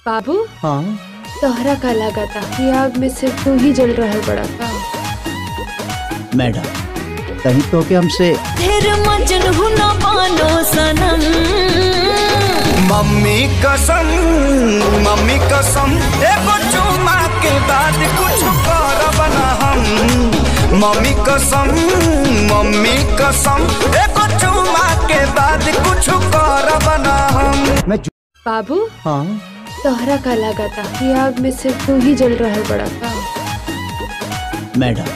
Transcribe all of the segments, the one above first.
बाबू हाँ तोहरा का लागता कि आग में सिर्फ तू ही जल रहल बड़ा का। मैडम कहीं तो के हमसे फिर मजनू न बानो सनम। मम्मी कसम एगो चुमा के बाद कुछ करब ना हम। मम्मी कसम एगो चुमा के बाद कुछ करब ना हम। बाबू हाँ तोहरा का लागता कि आग में सिर्फ तू ही जल रहल बड़ा का। मैडम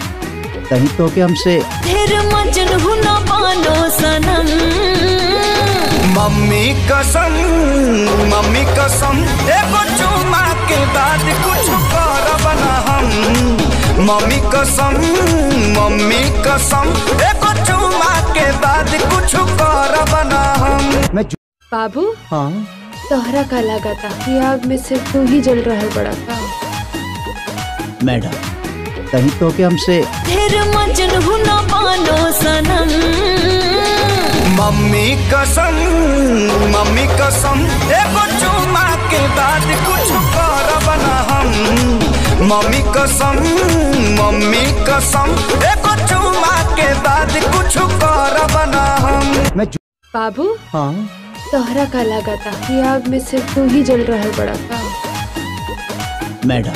कहीं तो के हमसे फिर मजनू न बानो सनम। मम्मी कसम एगो चुमा के बाद कुछ करब ना हम। मम्मी कसम एगो चुमा के बाद कुछ करब ना हम। बाबू हाँ तोहरा का लागता कि आग में सिर्फ तू ही जल रहल बड़ा का। मैडम कहीं तो के हमसे फिर मजनू न बानो सनम। मम्मी कसम एगो चुमा के बाद कुछ करब ना हम। मम्मी कसम एगो चुमा के बाद कुछ करब ना हम। बाबू हाँ तोहरा का लागता कि आग में सिर्फ तू ही जल रहल बड़ा का। मैडम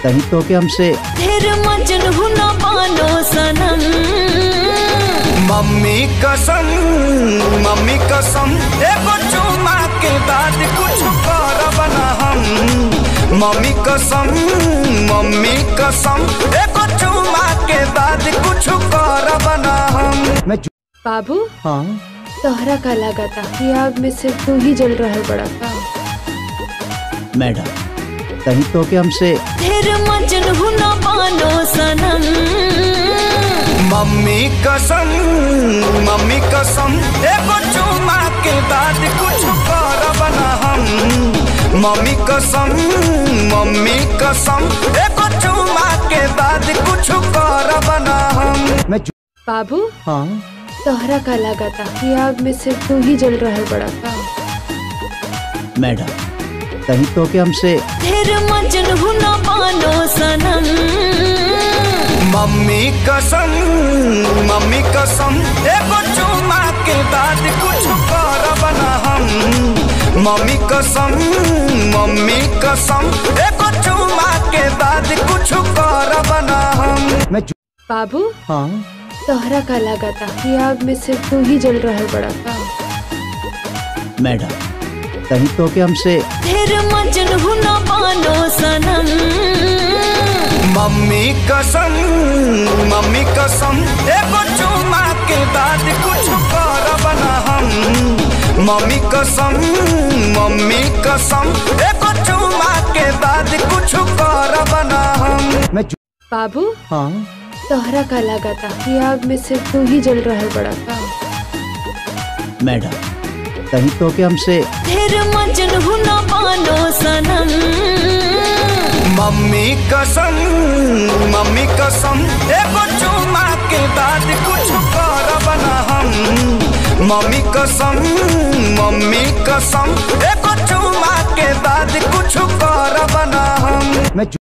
कहीं तो के हमसे फिर मजनू न बानो सनम। मम्मी कसम एगो चुमा के बाद कुछ करब ना हम। मम्मी कसम एगो चुमा के बाद कुछ करब ना हम। बाबू हाँ तोहरा का लागता कि आग में सिर्फ तू ही जल रहल बड़ा का। मैडम कहीं तो के हमसे फिर मजनू न बानो सनम। मम्मी कसम एगो चुमा के बाद कुछ करब ना हम। मम्मी कसम एगो चुमा के बाद कुछ करब ना हम। बाबू हाँ तोहरा का लागता कि आग में सिर्फ तू ही जल रहल बड़ा का। मैडम कहीं तो के हमसे फिर मजनू न बानो सनम। मम्मी कसम एगो चुमा के बाद कुछ करब ना हम। मम्मी कसम एगो चुमा के बाद कुछ करब ना हम। बाबू हाँ तोहरा का लागता कि आग में सिर्फ तू ही जल रहल बड़ा का। मैडम कहीं तो के हमसे फिर मजनू न बानो सनम। मम्मी कसम एगो चुमा के बाद कुछ करब ना हम। मम्मी कसम एगो चुमा के बाद कुछ करब ना हम। बाबू हाँ तोहरा का लागता कि आग में सिर्फ तू ही जल रहल बड़ा का। मैडम कहीं तो के हमसे फिर मजनू न बानो सनम। मम्मी कसम एगो चुमा के बाद कुछ करब ना हम। मम्मी कसम एगो चुमा के बाद कुछ करब ना हम।